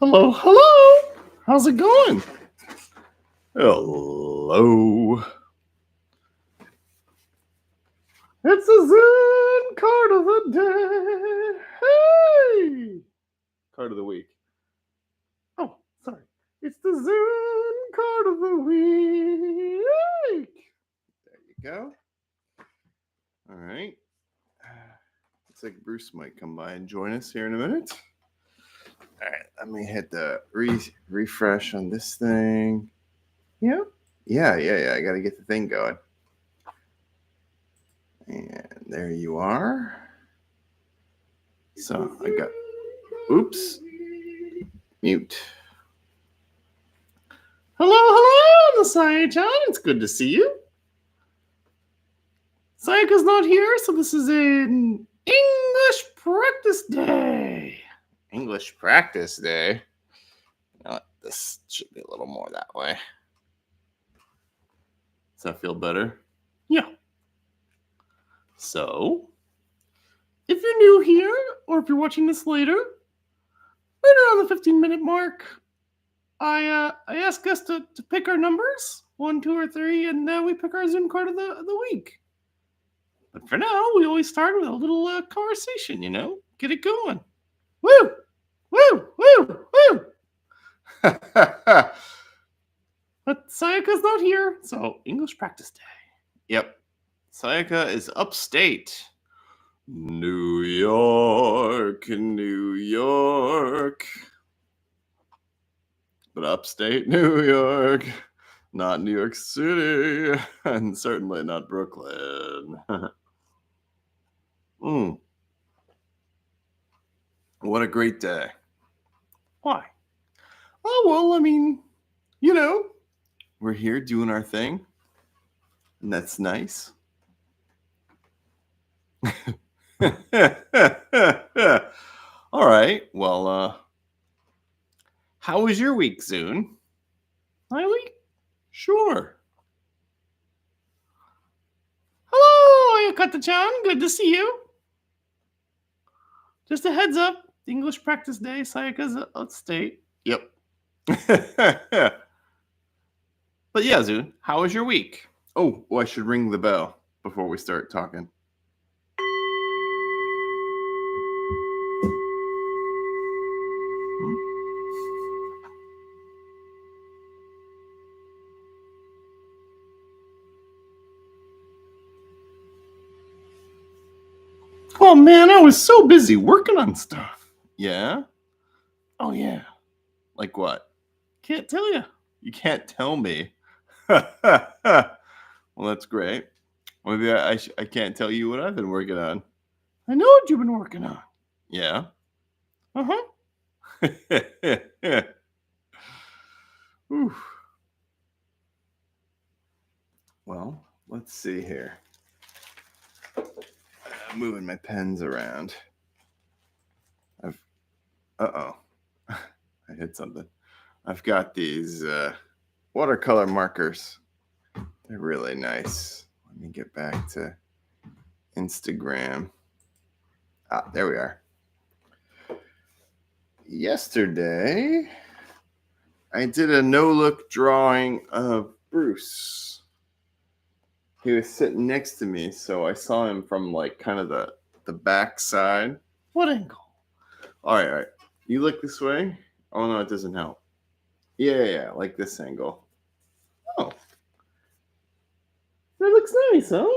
Hello, hello. How's it going? Hello. It's the Zoon Card of the day. Hey! Card of the week. Oh, sorry. It's the Zoon Card of the week. There you go. All right. Looks like Bruce might come by and join us here in a minute. All right, let me hit the refresh on this thing. Yeah. I got to get the thing going. And there you are. So I got, oops, mute. Hello, Nasai-chan. It's good to see you. Sayaka's not here, so this is an English practice day. English practice day? This should be a little more that way. Does that feel better? Yeah. So, if you're new here, or if you're watching this later on the 15-minute mark, I ask us to pick our numbers, 1, 2, or 3, and we pick our Zoom card of the week. But for now, we always start with a little conversation, get it going. Woo! Woo! Woo! Woo! But Sayaka's not here, so English practice day. Yep. Sayaka is upstate. New York. But upstate New York, not New York City, and certainly not Brooklyn. What a great day. Why? Oh, well, I mean, we're here doing our thing, and that's nice. All right, well, how was your week, Zoon? My week? Sure. Hello, Ayakata-chan. Good to see you. Just a heads up, English practice day, Sayaka's upstate. Yep. But yeah, Zoon, how was your week? Oh, I should ring the bell before we start talking. Oh man, I was so busy working on stuff. Yeah? Oh yeah. Like what? Can't tell you. You can't tell me. Well, that's great. Maybe I can't tell you what I've been working on. I know what you've been working on. Yeah? Uh-huh. Well, let's see here. I'm moving my pens around. Uh-oh. I hit something. I've got these watercolor markers. They're really nice. Let me get back to Instagram. There we are. Yesterday, I did a no-look drawing of Bruce. He was sitting next to me, so I saw him from like kind of the back side. What angle? All right. You look this way. Oh no, it doesn't help. Yeah, like this angle. Oh, that looks nice, huh?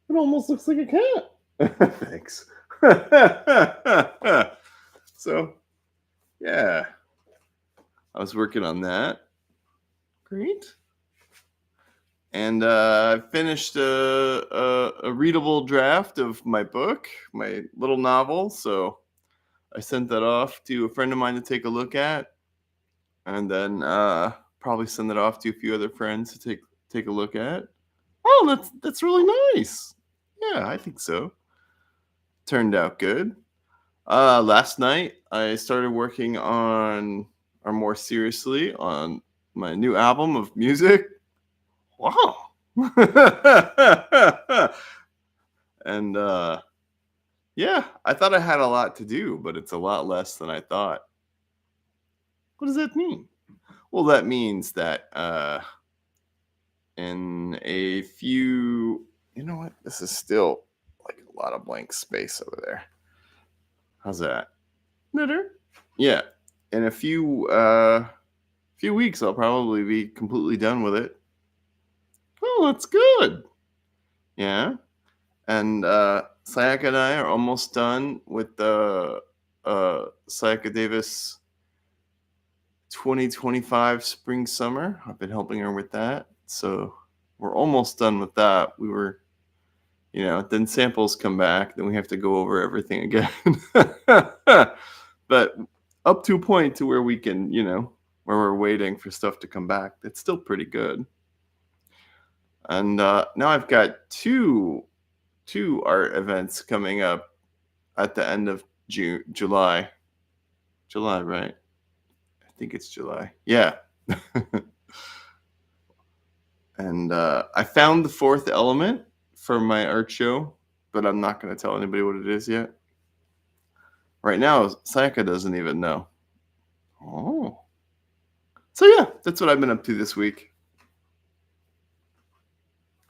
It almost looks like a cat. Thanks. So, yeah, I was working on that. Great. And I finished a readable draft of my book, my little novel. So I sent that off to a friend of mine to take a look at, and then probably send it off to a few other friends to take a look at. Oh, that's really nice. Yeah, I think so. Turned out good. Last night I started working on, or more seriously, on my new album of music. Wow. And yeah, I thought I had a lot to do, but it's a lot less than I thought. What does that mean? Well, that means that in a few, you know what? This is still like a lot of blank space over there. How's that? Better? Yeah. In a few weeks, I'll probably be completely done with it. Oh, that's good. Yeah. And Sayaka and I are almost done with the Sayaka Davis 2025 spring summer. I've been helping her with that. So we're almost done with that. We were, then samples come back, then we have to go over everything again. But up to a point to where we can, where we're waiting for stuff to come back. It's still pretty good. And now I've got two art events coming up at the end of July. July, right? I think it's July. Yeah. And I found the fourth element for my art show, but I'm not going to tell anybody what it is yet. Right now, Sayaka doesn't even know. Oh. So yeah, that's what I've been up to this week.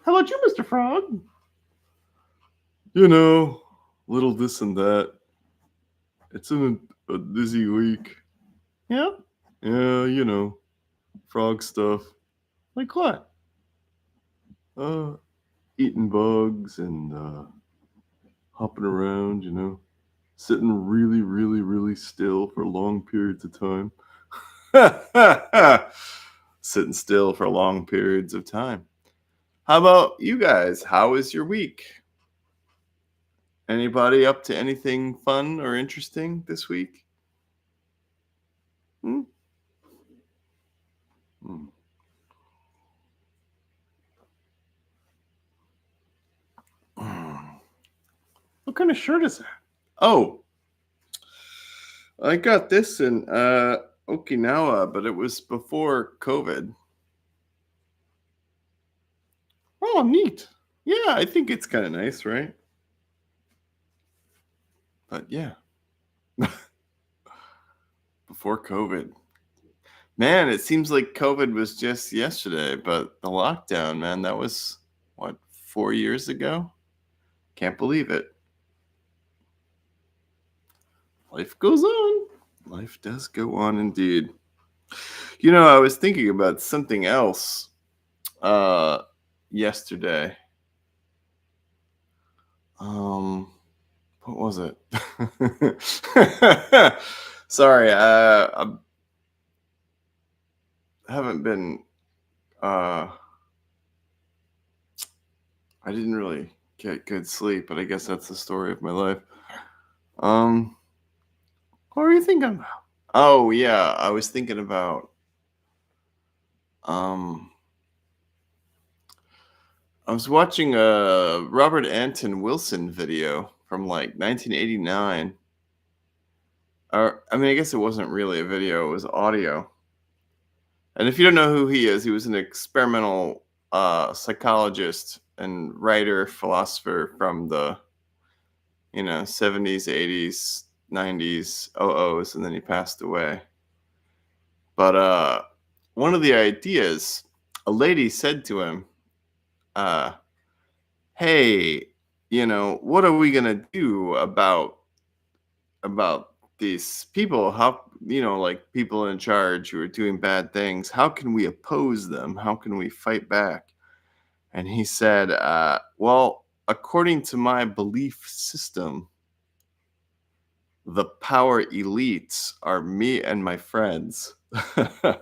How about you, Mr. Frog? Little this and that. It's been a busy week. Yeah? Yeah, frog stuff. Like what? Eating bugs and hopping around, sitting really, really, really still for long periods of time. Sitting still for long periods of time. How about you guys? How is your week? Anybody up to anything fun or interesting this week? Hmm? What kind of shirt is that? Oh, I got this in Okinawa, but it was before COVID. Oh, neat. Yeah, I think it's kind of nice, right? But yeah. Before COVID. Man, it seems like COVID was just yesterday, but the lockdown, man, that was, 4 years ago? Can't believe it. Life goes on. Life does go on indeed. I was thinking about something else yesterday. What was it? Sorry, I haven't been I didn't really get good sleep, but I guess that's the story of my life. What were you thinking about? Oh yeah, I was thinking about I was watching a Robert Anton Wilson video from like 1989. I guess it wasn't really a video, it was audio. And if you don't know who he was an experimental psychologist and writer, philosopher from the 70s, 80s, 90s, 00s, and then he passed away. But one of the ideas, a lady said to him, hey, what are we gonna do about these people? How, like people in charge who are doing bad things? How can we oppose them? How can we fight back? And he said, well, according to my belief system, the power elites are me and my friends. And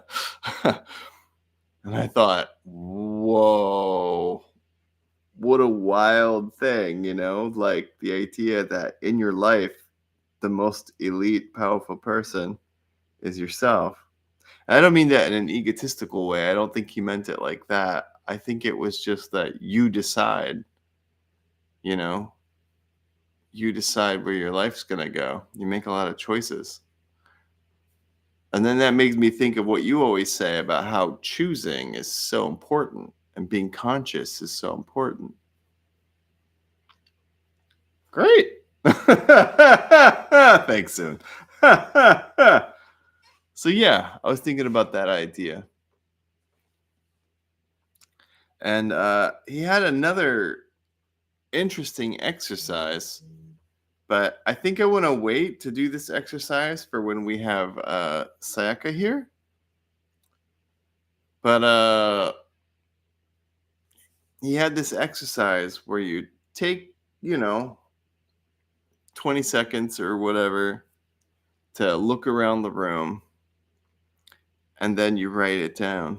I thought, whoa, what a wild thing, like the idea that in your life, the most elite, powerful person is yourself. And I don't mean that in an egotistical way. I don't think he meant it like that. I think it was just that you decide, you decide where your life's going to go. You make a lot of choices. And then that makes me think of what you always say about how choosing is so important and being conscious is so important. Great. Thanks, Zoon. So yeah, I was thinking about that idea. And he had another interesting exercise, but I think I want to wait to do this exercise for when we have Sayaka here. But he had this exercise where you take, 20 seconds or whatever to look around the room, and then you write it down.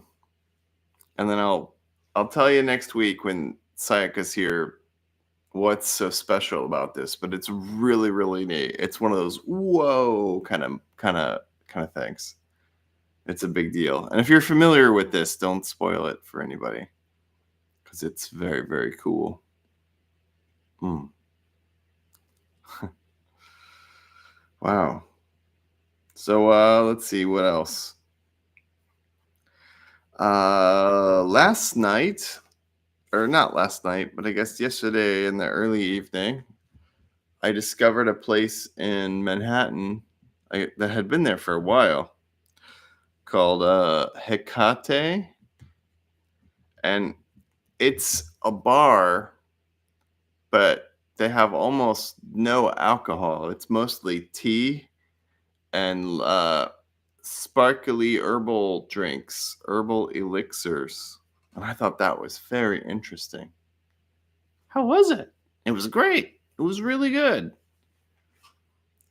And then I'll tell you next week when Sayaka's here what's so special about this, but it's really, really neat. It's one of those whoa kind of things. It's a big deal. And if you're familiar with this, don't spoil it for anybody, because it's very, very cool. Wow. So let's see what else. Last night, or not last night, but I guess yesterday in the early evening, I discovered a place in Manhattan that had been there for a while called Hecate. And it's a bar, but they have almost no alcohol. It's mostly tea and sparkly herbal drinks, herbal elixirs. And I thought that was very interesting. How was it? It was great. It was really good.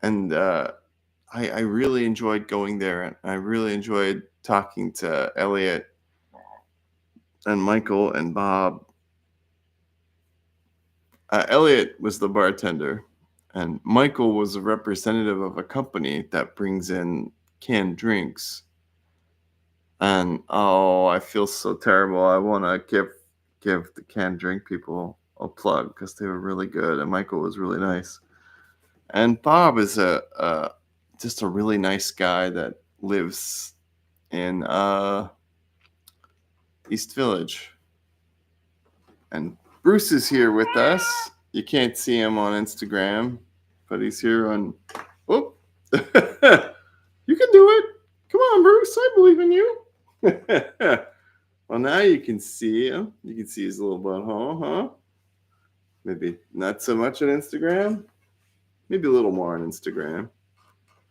And I really enjoyed going there. And I really enjoyed talking to Elliot and Michael and Bob. Elliot was the bartender, and Michael was a representative of a company that brings in canned drinks. And I feel so terrible. I want to give the canned drink people a plug because they were really good, and Michael was really nice. And Bob is just a really nice guy that lives in East Village. And Bruce is here with us. You can't see him on Instagram, but he's here on. Oh, you can do it. Come on, Bruce. I believe in you. Well, now you can see him. You can see his little butthole, huh? Maybe not so much on Instagram. Maybe a little more on Instagram.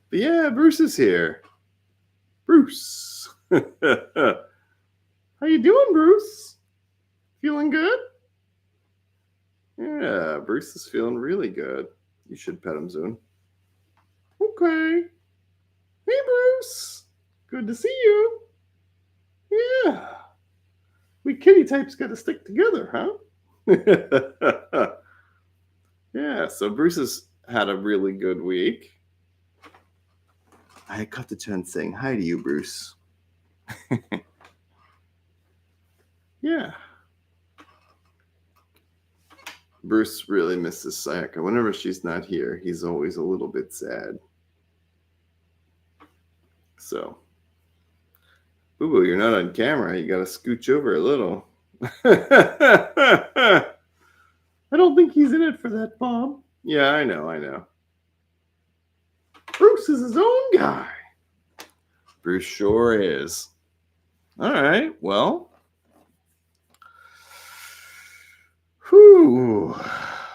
But yeah, Bruce is here. Bruce. How you doing, Bruce? Feeling good? Yeah, Bruce is feeling really good. You should pet him, Zoon. Okay. Hey, Bruce. Good to see you. Yeah. We kitty types got to stick together, huh? Yeah, so Bruce has had a really good week. I cut the chance saying hi to you, Bruce. Yeah. Bruce really misses Sayaka. Whenever she's not here, he's always a little bit sad. So, Boo Boo, you're not on camera. You gotta scooch over a little. I don't think he's in it for that, Bob. Yeah, I know. Bruce is his own guy. Bruce sure is. All right, well. Whew.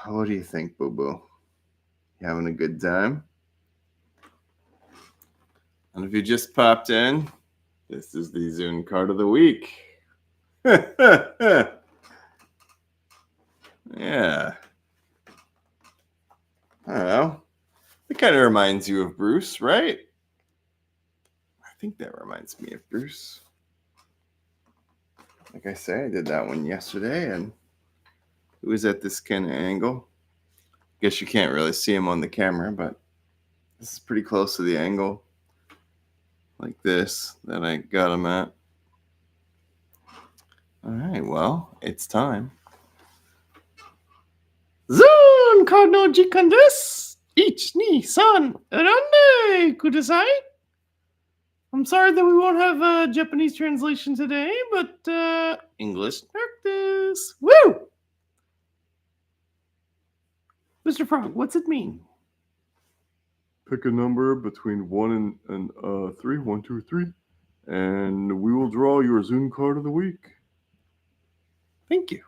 What do you think, Boo Boo? You having a good time? And if you just popped in, this is the Zoon Card of the Week. Yeah. I don't know. It kind of reminds you of Bruce, right? I think that reminds me of Bruce. Like I say, I did that one yesterday, and it was at this kind of angle. Guess you can't really see him on the camera, but this is pretty close to the angle. Like this, that I got him at. All right, well, it's time. Zoon Card no jikan desu. 1, 2, 3, rande kudasai. I'm sorry that we won't have a Japanese translation today, but English practice. Woo! Mr. Frog, what's it mean? pick a number between 1 and 3, 1, 2, 3, and we will draw your Zoon card of the week. Thank you.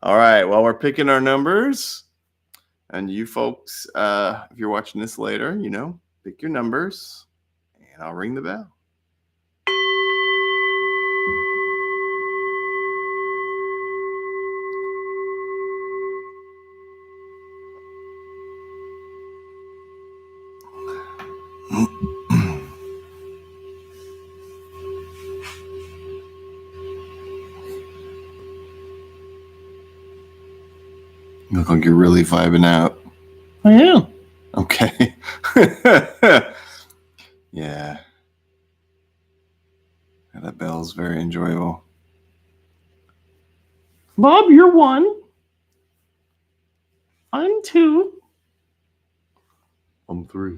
All right, well, we're picking our numbers. And you folks, if you're watching this later, pick your numbers, and I'll ring the bell. You look like you're really vibing out. I am. Okay. Yeah. That bell's very enjoyable. Bob, you're 1. I'm 2. I'm 3.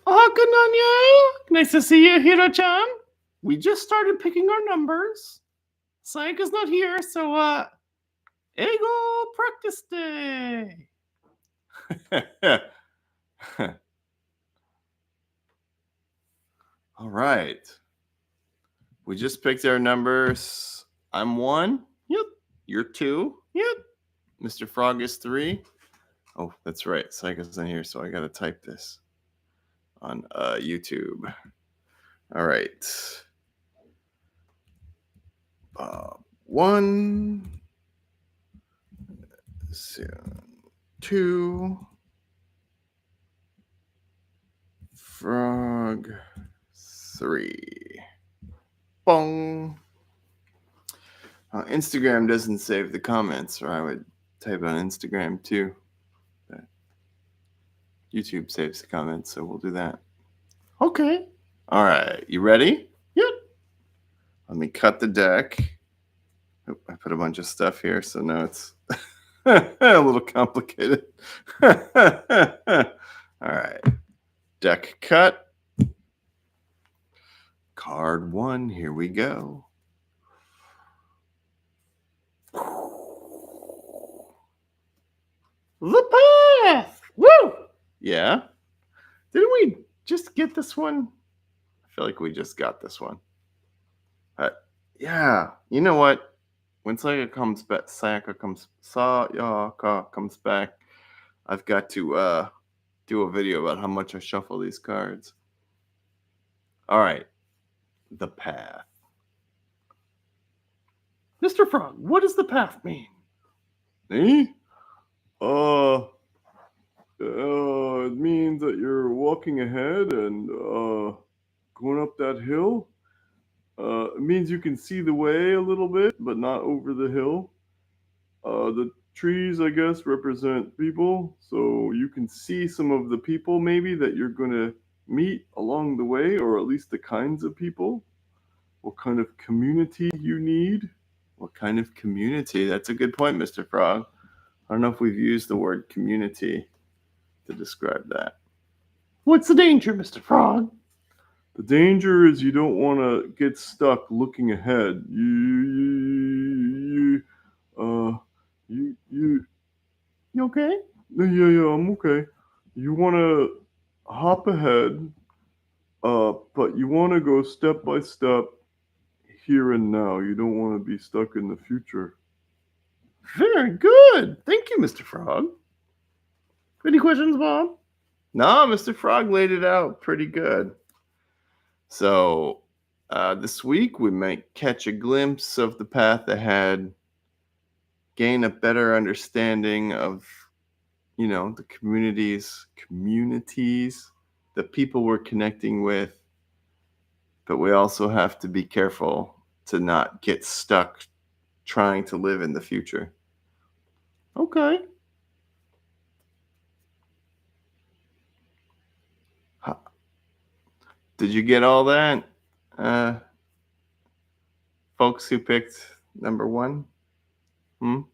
Oh, good on you. Nice to see you, Hiro-chan. We just started picking our numbers. Sayaka's not here, so, Ego practice day. All right. We just picked our numbers. I'm 1. Yep. You're 2. Yep. Mr. Frog is 3. Oh, that's right. Sayaka's in here, so I got to type this on YouTube. All right. 1, 2, Frog 3. Bong. Instagram doesn't save the comments, or I would type it on Instagram too. But YouTube saves the comments, so we'll do that. Okay. All right. You ready? Yep. Let me cut the deck. Oh, I put a bunch of stuff here, so now it's a little complicated. All right. Deck cut. Card 1. Here we go. The path. Woo! Yeah. Didn't we just get this one? I feel like we just got this one. Yeah. You know what? When Sayaka comes back, I've got to do a video about how much I shuffle these cards. All right. The path. Mr. Frog, what does the path mean? Me? It means that you're walking ahead and going up that hill. It means you can see the way a little bit, but not over the hill. The trees, I guess, represent people, so you can see some of the people maybe that you're going to meet along the way, or at least the kinds of people. What kind of community you need. What kind of community? That's a good point, Mr. Frog. I don't know if we've used the word community to describe that. What's the danger, Mr. Frog? The danger is you don't want to get stuck looking ahead. You okay? Yeah, I'm okay. You want to hop ahead, but you want to go step by step, here and now. You don't want to be stuck in the future. Very good. Thank you, Mr. Frog. Any questions, Bob? No, Mr. Frog laid it out pretty good. So this week we might catch a glimpse of the path ahead, gain a better understanding of, the communities, the people we're connecting with. But we also have to be careful to not get stuck trying to live in the future. Okay. Did you get all that? Folks who picked number 1? All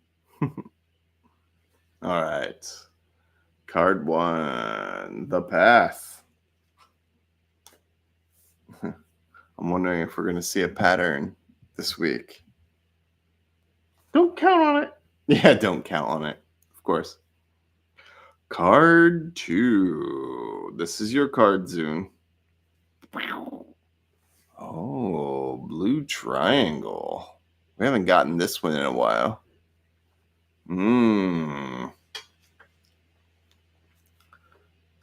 right. Card 1, the path. I'm wondering if we're going to see a pattern this week. Don't count on it. Yeah, don't count on it, of course. Card 2. This is your card, Zoon. Oh, blue triangle. We haven't gotten this one in a while.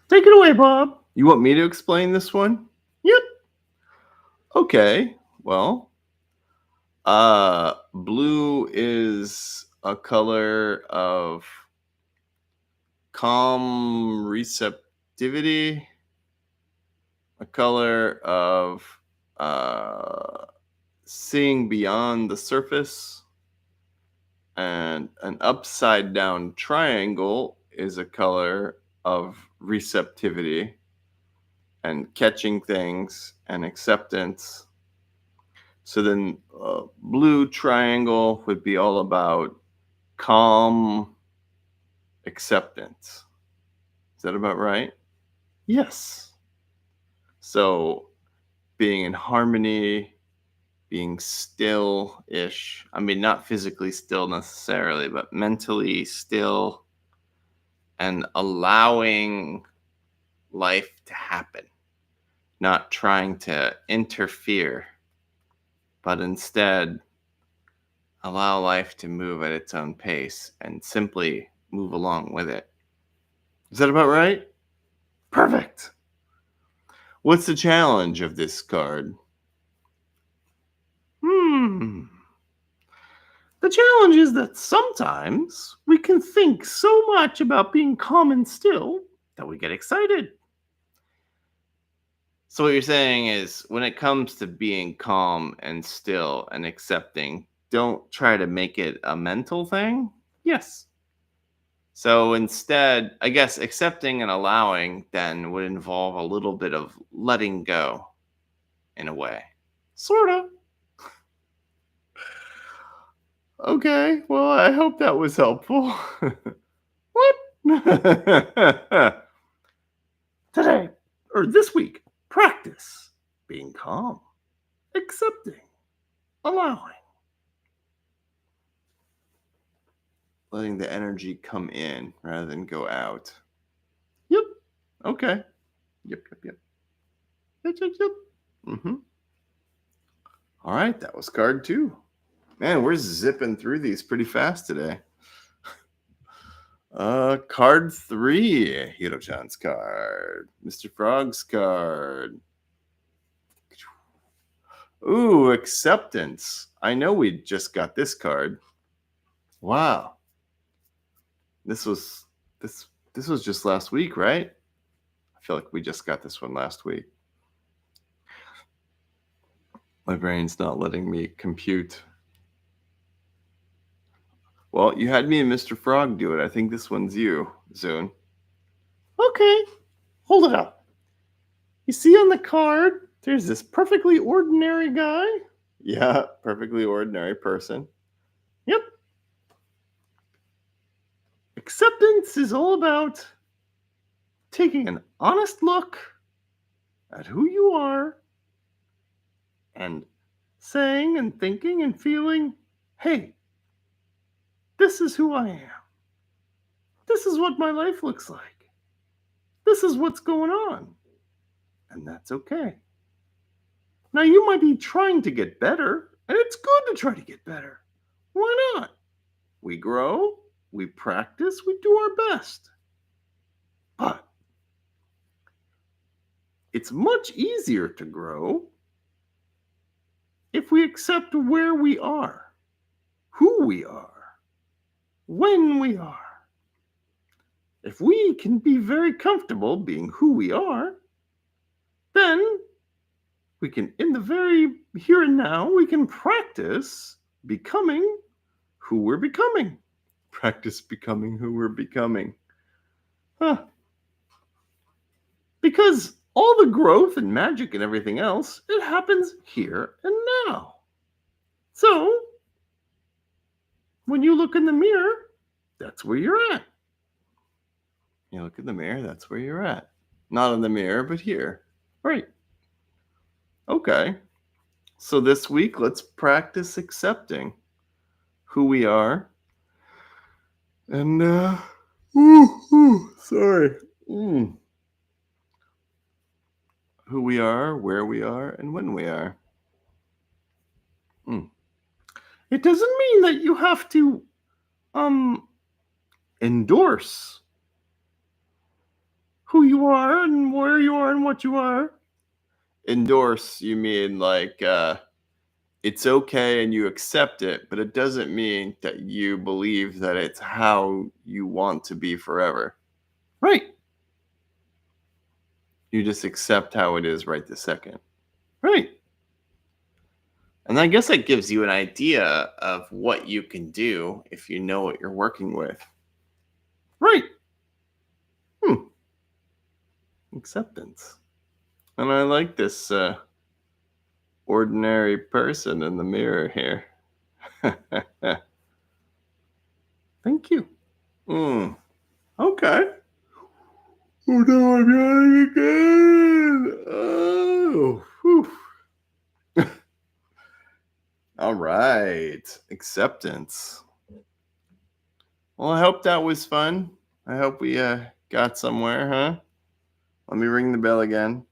Take it away, Bob. You want me to explain this one? Yep. Okay. Well, blue is a color of calm receptivity, a color of seeing beyond the surface, and an upside down triangle is a color of receptivity and catching things and acceptance. So then blue triangle would be all about calm acceptance. Is that about right? Yes. So being in harmony, being still-ish. I mean, not physically still necessarily, but mentally still, and allowing life to happen. Not trying to interfere, but instead allow life to move at its own pace and simply move along with it. Is that about right? Perfect. What's the challenge of this card? The challenge is that sometimes we can think so much about being calm and still that we get excited. So what you're saying is, when it comes to being calm and still and accepting, don't try to make it a mental thing? Yes. So instead, I guess accepting and allowing then would involve a little bit of letting go, in a way. Sort of. Okay, well, I hope that was helpful. What? Today, or this week, practice being calm, accepting, allowing. Letting the energy come in rather than go out. Yep. Okay. Yep. Yep. All right, that was card 2. Man, we're zipping through these pretty fast today. Card 3, Hiro-chan's card, Mr. Frog's card. Ooh, acceptance. I know we just got this card. Wow. This was just last week, right? I feel like we just got this one last week. My brain's not letting me compute. Well, you had me and Mr. Frog do it. I think this one's you, Zoon. Okay, hold it up. You see on the card, there's this perfectly ordinary guy. Yeah, perfectly ordinary person. Yep. Acceptance is all about taking an honest look at who you are and saying and thinking and feeling, hey, this is who I am. This is what my life looks like. This is what's going on. And that's okay. Now, you might be trying to get better, and it's good to try to get better. Why not? We grow, we practice, we do our best. But it's much easier to grow if we accept where we are, who we are, when we are. If we can be very comfortable being who we are, then we can, in the very here and now, we can practice becoming who we're becoming. Practice becoming who we're becoming. Because all the growth and magic and everything else, it happens here and now. So, when you look in the mirror, that's where you're at. You look in the mirror, that's where you're at. Not in the mirror, but here. Right. Okay. So this week, let's practice accepting who we are. And, Sorry. Who we are, where we are, and when we are. It doesn't mean that you have to endorse who you are and where you are and what you are. Endorse, you mean like it's okay and you accept it, but it doesn't mean that you believe that it's how you want to be forever. Right. You just accept how it is right this second. Right. And I guess that gives you an idea of what you can do if you know what you're working with. Right. Acceptance. And I like this ordinary person in the mirror here. Thank you. Okay. Oh no, I'm yawning again. Oh. Whew. All right. Acceptance. Well, I hope that was fun. I hope we got somewhere, huh? Let me ring the bell again.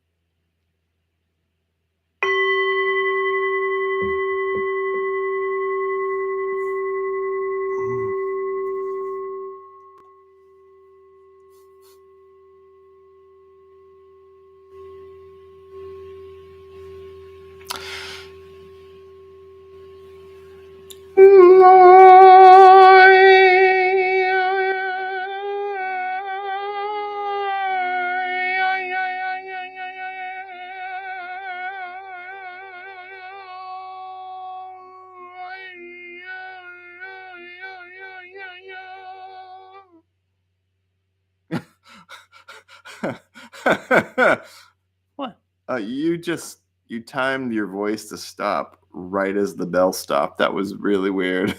What? You timed your voice to stop right as the bell stopped. That was really weird.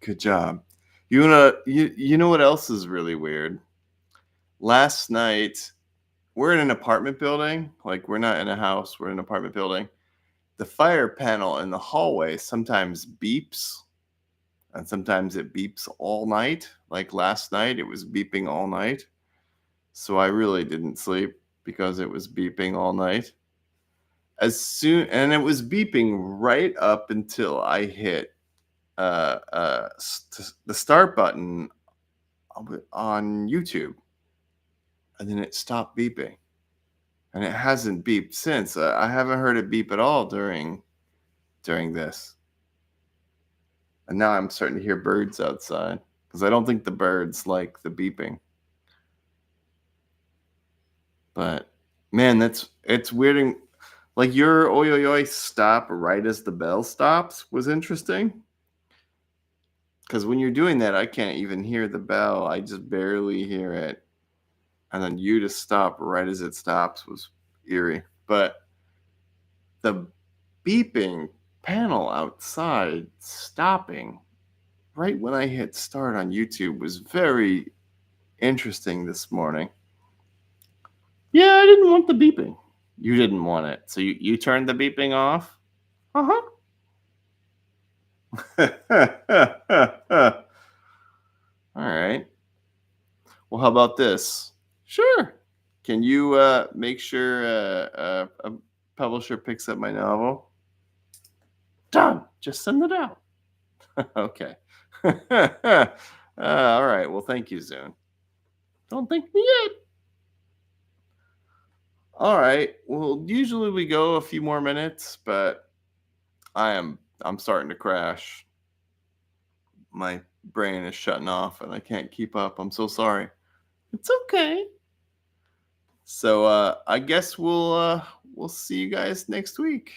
Good job. You know what else is really weird? Last night, we're in an apartment building. Like, we're not in a house, we're in an apartment building. The fire panel in the hallway sometimes beeps, and sometimes it beeps all night. Like last night, it was beeping all night. So I really didn't sleep because it was beeping all night. And it was beeping right up until I hit the start button on YouTube, and then it stopped beeping, and it hasn't beeped since. I haven't heard it beep at all during this, and now I'm starting to hear birds outside because I don't think the birds like the beeping. But man, it's weird. Like your oi oi oi stop right as the bell stops was interesting. Because when you're doing that, I can't even hear the bell. I just barely hear it. And then you just stop right as it stops was eerie. But the beeping panel outside stopping right when I hit start on YouTube was very interesting this morning. Yeah, I didn't want the beeping. You didn't want it. So you turned the beeping off? Uh-huh. All right. Well, how about this? Sure. Can you make sure a publisher picks up my novel? Done. Just send it out. Okay. All right. Well, thank you, Zoon. Don't thank me yet. All right. Well, usually we go a few more minutes, but I'm starting to crash. My brain is shutting off and I can't keep up. I'm so sorry. It's okay. So I guess we'll see you guys next week.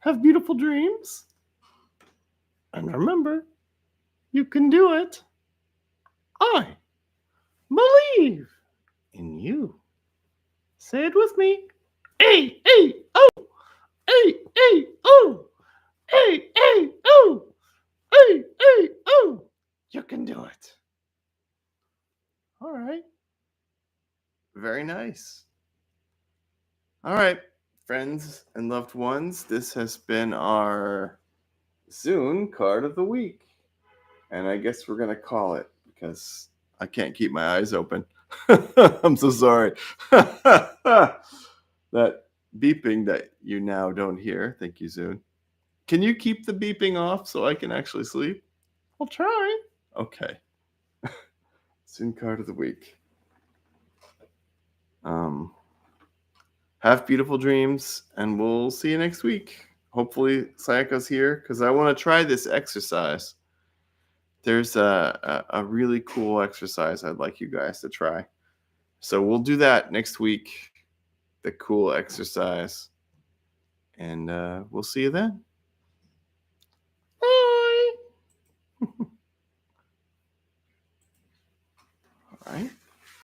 Have beautiful dreams. And remember, you can do it. I believe in you. Say it with me. A, oh. A, oh. A, oh. A, oh. You can do it. All right. Very nice. All right, friends and loved ones, this has been our Zoon Card of the Week. And I guess we're going to call it because I can't keep my eyes open. I'm so sorry. That beeping that you now don't hear. Thank you, Zoon. Can you keep the beeping off so I can actually sleep? I'll try. Okay. Zoon card of the week. Have beautiful dreams, and we'll see you next week. Hopefully, Sayaka's here because I want to try this exercise. There's a really cool exercise I'd like you guys to try. So we'll do that next week, the cool exercise. And we'll see you then. Bye. All right.